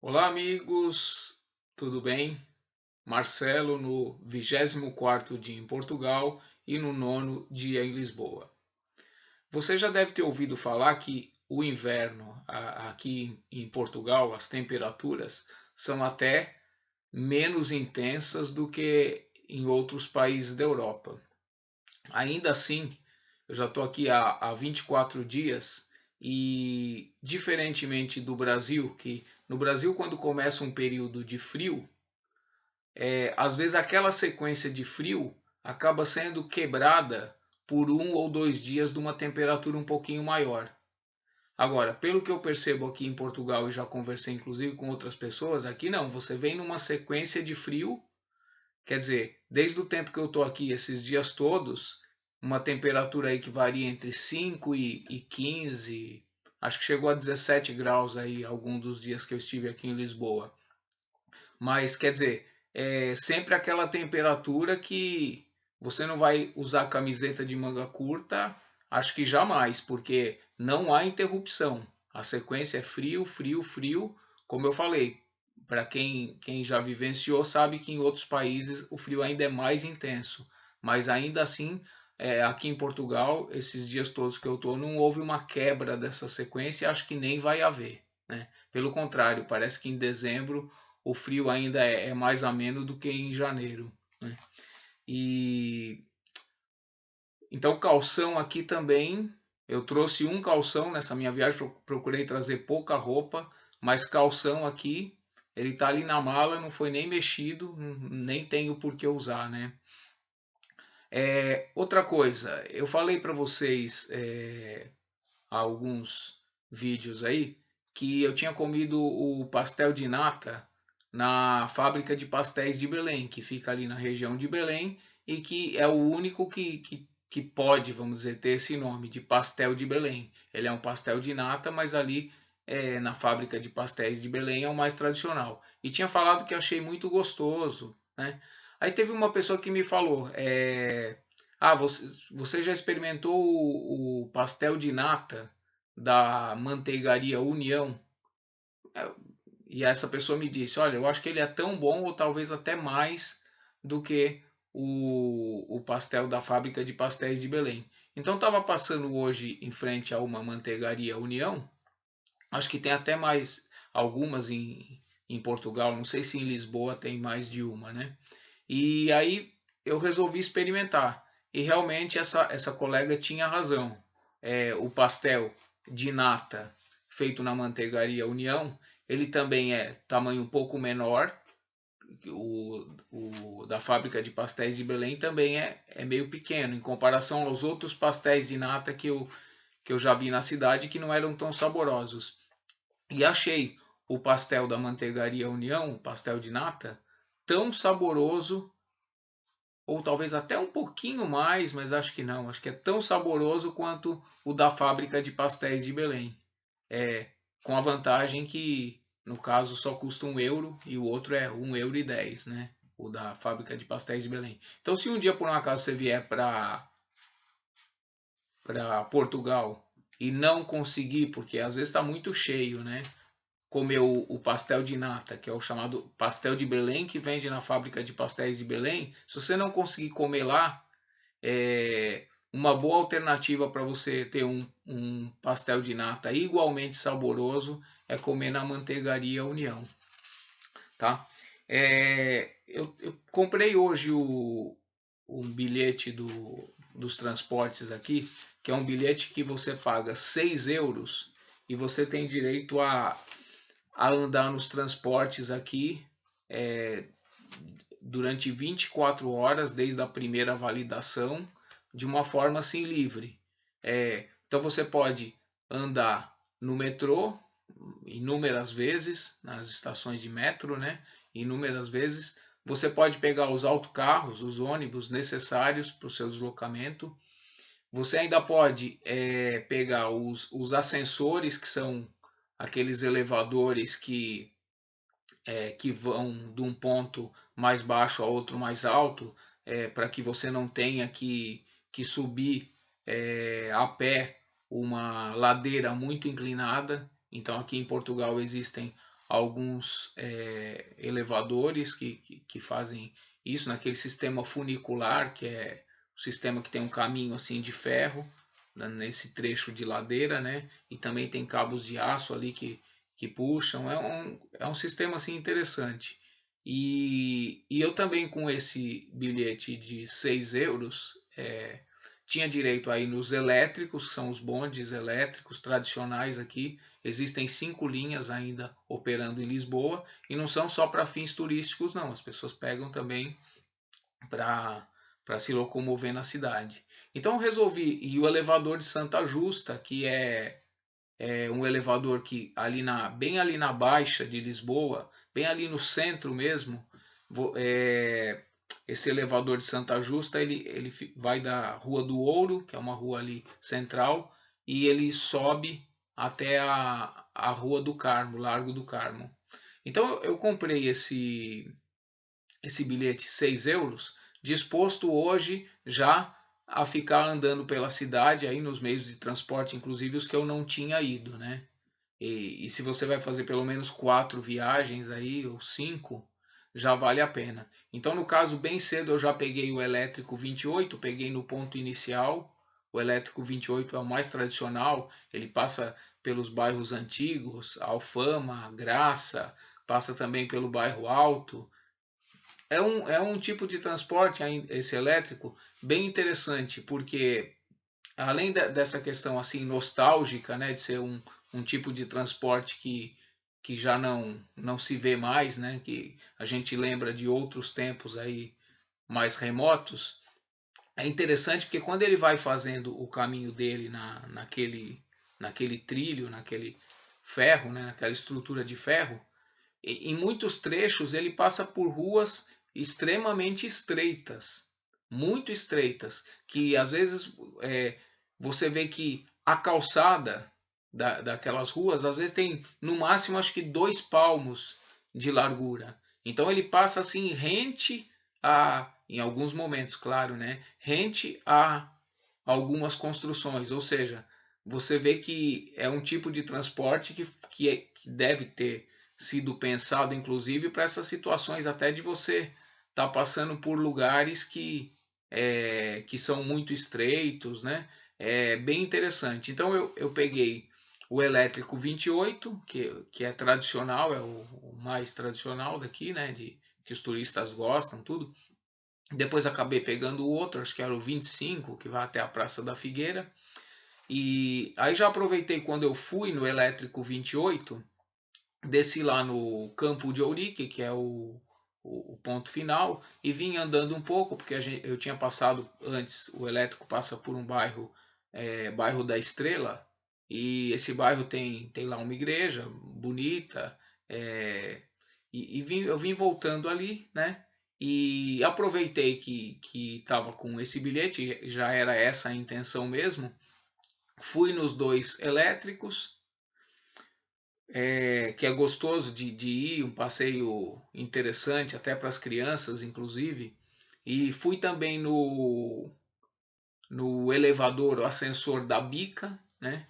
Olá, amigos, tudo bem? Marcelo no 24º dia em Portugal e no 9º dia em Lisboa. Você já deve ter ouvido falar que o inverno aqui em Portugal, as temperaturas são até menos intensas do que em outros países da Europa. Ainda assim, eu já estou aqui há 24 dias e, diferentemente do Brasil, que no Brasil, quando começa um período de frio, às vezes aquela sequência de frio acaba sendo quebrada por 1 ou 2 dias de uma temperatura um pouquinho maior. Agora, pelo que eu percebo aqui em Portugal e já conversei inclusive com outras pessoas, aqui não, você vem numa sequência de frio. Quer dizer, desde o tempo que eu estou aqui, esses dias todos, uma temperatura aí que varia entre 5 e 15, acho que chegou a 17 graus aí algum dos dias que eu estive aqui em Lisboa. Mas quer dizer, é sempre aquela temperatura que você não vai usar camiseta de manga curta, acho que jamais, porque não há interrupção. A sequência é frio, frio, frio, como eu falei. Para quem já vivenciou, sabe que em outros países o frio ainda é mais intenso. Mas ainda assim, aqui em Portugal, esses dias todos que eu estou, não houve uma quebra dessa sequência e acho que nem vai haver. Né? Pelo contrário, parece que em dezembro o frio ainda é mais ameno do que em janeiro. Né? E então calção aqui também. Eu trouxe um calção nessa minha viagem, procurei trazer pouca roupa, mas calção aqui, ele tá ali na mala, não foi nem mexido, nem tenho por que usar, né? Outra coisa, eu falei para vocês há alguns vídeos aí que eu tinha comido o pastel de nata na fábrica de pastéis de Belém, que fica ali na região de Belém e que é o único que pode, vamos dizer, ter esse nome de pastel de Belém. Ele é um pastel de nata, mas ali na fábrica de pastéis de Belém é o mais tradicional. E tinha falado que achei muito gostoso, né? Aí teve uma pessoa que me falou, você já experimentou o pastel de nata da manteigaria União? E essa pessoa me disse, olha, eu acho que ele é tão bom ou talvez até mais do que o pastel da fábrica de pastéis de Belém. Então estava passando hoje em frente a uma manteigaria União, acho que tem até mais algumas em Portugal, não sei se em Lisboa tem mais de uma, né? E aí eu resolvi experimentar. E realmente essa colega tinha razão. O pastel de nata feito na manteigaria União, ele também é tamanho um pouco menor. O da fábrica de pastéis de Belém também é meio pequeno, em comparação aos outros pastéis de nata que eu já vi na cidade que não eram tão saborosos. E achei o pastel da manteigaria União, o pastel de nata, tão saboroso, ou talvez até um pouquinho mais, mas acho que não. Acho que é tão saboroso quanto o da fábrica de pastéis de Belém. Com a vantagem que, no caso, só custa 1 euro e o outro é 1,10 € né? O da fábrica de pastéis de Belém. Então, se um dia por um acaso você vier para Portugal e não conseguir, porque às vezes está muito cheio, né? Comer o pastel de nata, que é o chamado pastel de Belém, que vende na fábrica de pastéis de Belém. Se você não conseguir comer lá, uma boa alternativa para você ter um pastel de nata igualmente saboroso é comer na manteigaria União, tá? Eu comprei hoje um bilhete dos transportes aqui, que é um bilhete que você paga 6 euros e você tem direito a andar nos transportes aqui durante 24 horas, desde a primeira validação, de uma forma assim livre. Então você pode andar no metrô inúmeras vezes, nas estações de metro, né? Inúmeras vezes. Você pode pegar os autocarros, os ônibus necessários para o seu deslocamento. Você ainda pode pegar os ascensores, que são aqueles elevadores que vão de um ponto mais baixo a outro mais alto, para que você não tenha que subir a pé uma ladeira muito inclinada. Então aqui em Portugal existem alguns elevadores que fazem isso naquele sistema funicular, que é o sistema que tem um caminho assim de ferro nesse trecho de ladeira, né? E também tem cabos de aço ali que puxam. É um sistema assim interessante. E eu também com esse bilhete de 6 euros tinha direito aí nos elétricos, que são os bondes elétricos tradicionais aqui. Existem 5 linhas ainda operando em Lisboa e não são só para fins turísticos, não. As pessoas pegam também para se locomover na cidade. Então eu resolvi, e o elevador de Santa Justa, que é um elevador que bem ali na Baixa de Lisboa, bem ali no centro mesmo, esse elevador de Santa Justa, ele vai da Rua do Ouro, que é uma rua ali central, e ele sobe até a Rua do Carmo, Largo do Carmo. Então eu comprei esse bilhete 6 euros, disposto hoje já a ficar andando pela cidade, aí nos meios de transporte, inclusive os que eu não tinha ido, né? E se você vai fazer pelo menos 4 viagens aí, ou 5, já vale a pena. Então, no caso, bem cedo eu já peguei o elétrico 28, peguei no ponto inicial. O elétrico 28 é o mais tradicional, ele passa pelos bairros antigos, Alfama, Graça, passa também pelo bairro Alto. É um tipo de transporte, esse elétrico, bem interessante, porque além dessa questão assim nostálgica, né, de ser um tipo de transporte que já não se vê mais, né, que a gente lembra de outros tempos aí mais remotos, é interessante porque quando ele vai fazendo o caminho dele naquele trilho, naquele ferro, né, naquela estrutura de ferro, em muitos trechos ele passa por ruas extremamente estreitas, muito estreitas, que às vezes você vê que a calçada daquelas ruas às vezes tem no máximo acho que 2 palmos de largura. Então ele passa assim rente em alguns momentos, claro, né? Rente a algumas construções, ou seja, você vê que é um tipo de transporte que deve ter sido pensado, inclusive, para essas situações até de você estar passando por lugares que são muito estreitos, né? É bem interessante. Então eu peguei o elétrico 28, que é tradicional, é o mais tradicional daqui, né? Que os turistas gostam, tudo. Depois acabei pegando o outro, acho que era o 25, que vai até a Praça da Figueira. E aí já aproveitei quando eu fui no elétrico 28, desci lá no Campo de Ourique, que é o ponto final, e vim andando um pouco, porque eu tinha passado antes, o elétrico passa por um bairro, bairro da Estrela, e esse bairro tem lá uma igreja bonita, eu vim voltando ali, né? E aproveitei que estava com esse bilhete, já era essa a intenção mesmo. Fui nos 2 elétricos, que é gostoso de ir, um passeio interessante até para as crianças, inclusive. E fui também no elevador, o ascensor da Bica, né?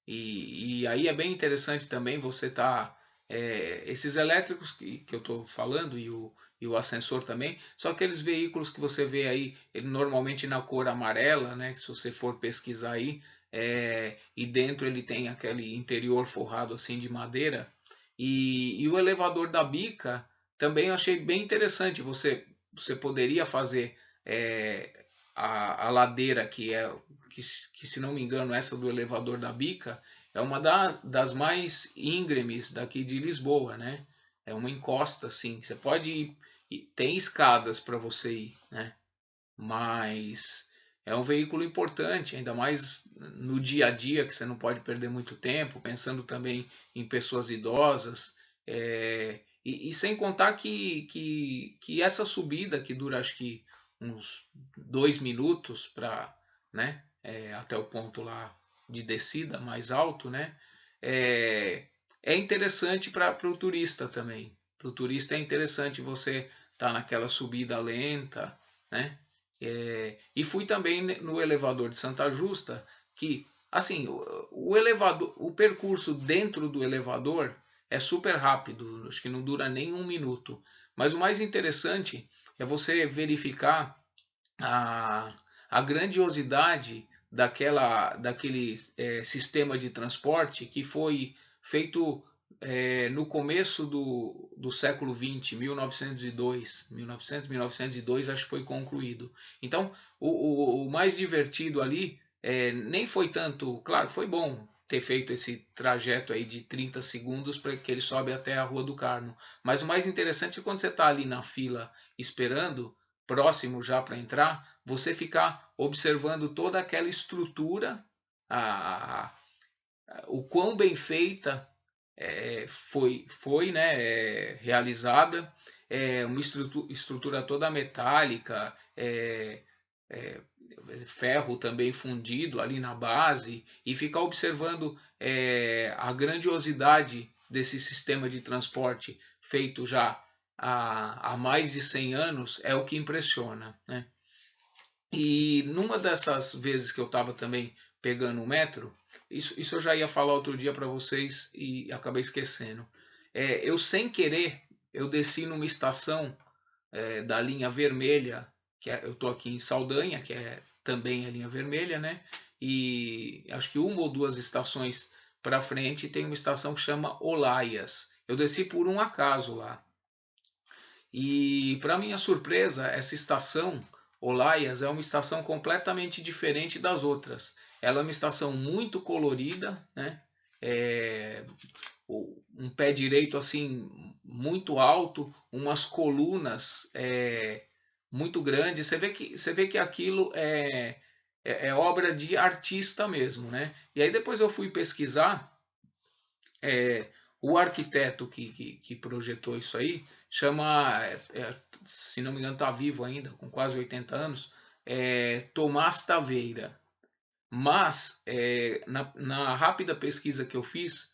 E aí é bem interessante também você tá esses elétricos que eu estou falando e o ascensor também, são aqueles veículos que você vê aí, ele normalmente na cor amarela, né? Se você for pesquisar aí, e dentro ele tem aquele interior forrado assim de madeira. E o elevador da Bica também eu achei bem interessante. Você poderia fazer a ladeira que se não me engano essa do elevador da Bica é uma das mais íngremes daqui de Lisboa, né? É uma encosta assim, você pode ir, tem escadas para você ir, né? Mas é um veículo importante, ainda mais no dia a dia, que você não pode perder muito tempo, pensando também em pessoas idosas. E sem contar que essa subida, que dura acho que uns 2 minutos para, né, até o ponto lá de descida mais alto, né, é interessante para o turista também. Para o turista é interessante você estar naquela subida lenta, né? E fui também no elevador de Santa Justa, que assim o elevador, o percurso dentro do elevador é super rápido, acho que não dura nem 1 minuto. Mas o mais interessante é você verificar a grandiosidade daquele sistema de transporte que foi feito no começo do século XX, 1902, acho que foi concluído. Então, o mais divertido ali nem foi tanto, claro, foi bom ter feito esse trajeto aí de 30 segundos para que ele sobe até a Rua do Carmo. Mas o mais interessante é quando você está ali na fila esperando, próximo já para entrar, você ficar observando toda aquela estrutura, o quão bem feita foi né, realizada, uma estrutura toda metálica, ferro também fundido ali na base, e ficar observando a grandiosidade desse sistema de transporte feito já há mais de 100 anos é o que impressiona, né? E numa dessas vezes que eu estava também pegando o metro, isso eu já ia falar outro dia para vocês e acabei esquecendo. Eu sem querer, eu desci numa estação da linha vermelha, eu estou aqui em Saldanha, que é também a linha vermelha, né? E acho que uma ou duas estações para frente tem uma estação que chama Olaias. Eu desci por um acaso lá. E para minha surpresa, essa estação Olaias é uma estação completamente diferente das outras. Ela é uma estação muito colorida, né? Um pé direito assim muito alto, umas colunas muito grandes. Você vê que aquilo é obra de artista mesmo, né? E aí depois eu fui pesquisar. O arquiteto que projetou isso aí chama, se não me engano, está vivo ainda, com quase 80 anos, Tomás Taveira. Mas, na rápida pesquisa que eu fiz,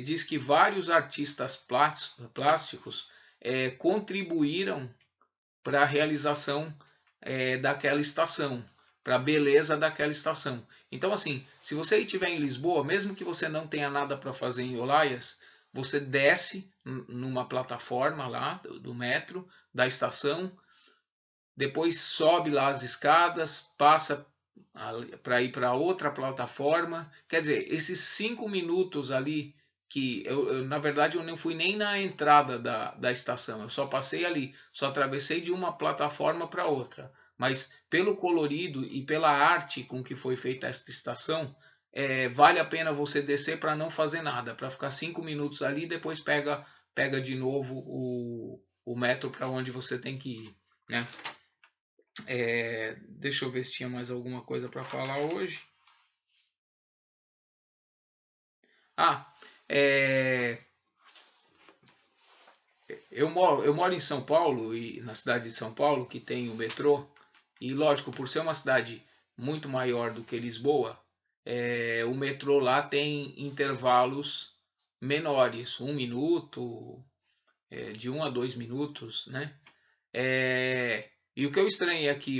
diz que vários artistas plásticos contribuíram para a realização daquela estação, para a beleza daquela estação. Então, assim, se você estiver em Lisboa, mesmo que você não tenha nada para fazer em Olaias, você desce numa plataforma lá do metro, da estação, depois sobe lá as escadas, passa para ir para outra plataforma. Quer dizer, esses 5 minutos ali, que na verdade eu não fui nem na entrada da estação, eu só passei ali, só atravessei de uma plataforma para outra. Mas pelo colorido e pela arte com que foi feita esta estação, vale a pena você descer para não fazer nada, para ficar 5 minutos ali e depois pega de novo o metro para onde você tem que ir, né? Deixa eu ver se tinha mais alguma coisa para falar hoje. Eu moro em São Paulo, e na cidade de São Paulo, que tem o metrô, e lógico, por ser uma cidade muito maior do que Lisboa, o metrô lá tem intervalos menores, 1 minuto, de 1 a 2 minutos, né? E o que eu estranhei aqui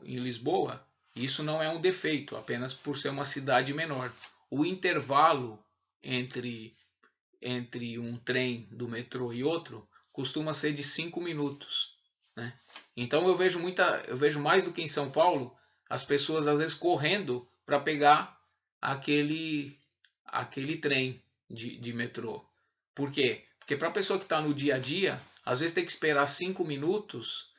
em Lisboa, isso não é um defeito, apenas por ser uma cidade menor. O intervalo entre um trem do metrô e outro costuma ser de 5 minutos, né? Então eu vejo mais do que em São Paulo, as pessoas às vezes correndo para pegar aquele trem de metrô. Por quê? Porque para a pessoa que está no dia a dia, às vezes tem que esperar 5 minutos,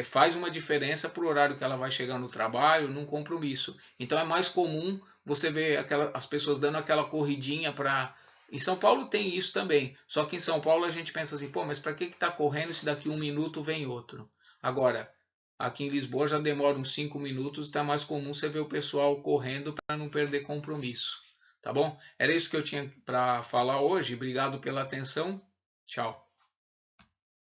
faz uma diferença para o horário que ela vai chegar no trabalho, num compromisso. Então é mais comum você ver as pessoas dando aquela corridinha para... Em São Paulo tem isso também, só que em São Paulo a gente pensa assim, pô, mas para que está correndo se daqui 1 minuto vem outro? Agora, aqui em Lisboa já demora uns 5 minutos, está mais comum você ver o pessoal correndo para não perder compromisso. Tá bom? Era isso que eu tinha para falar hoje. Obrigado pela atenção. Tchau.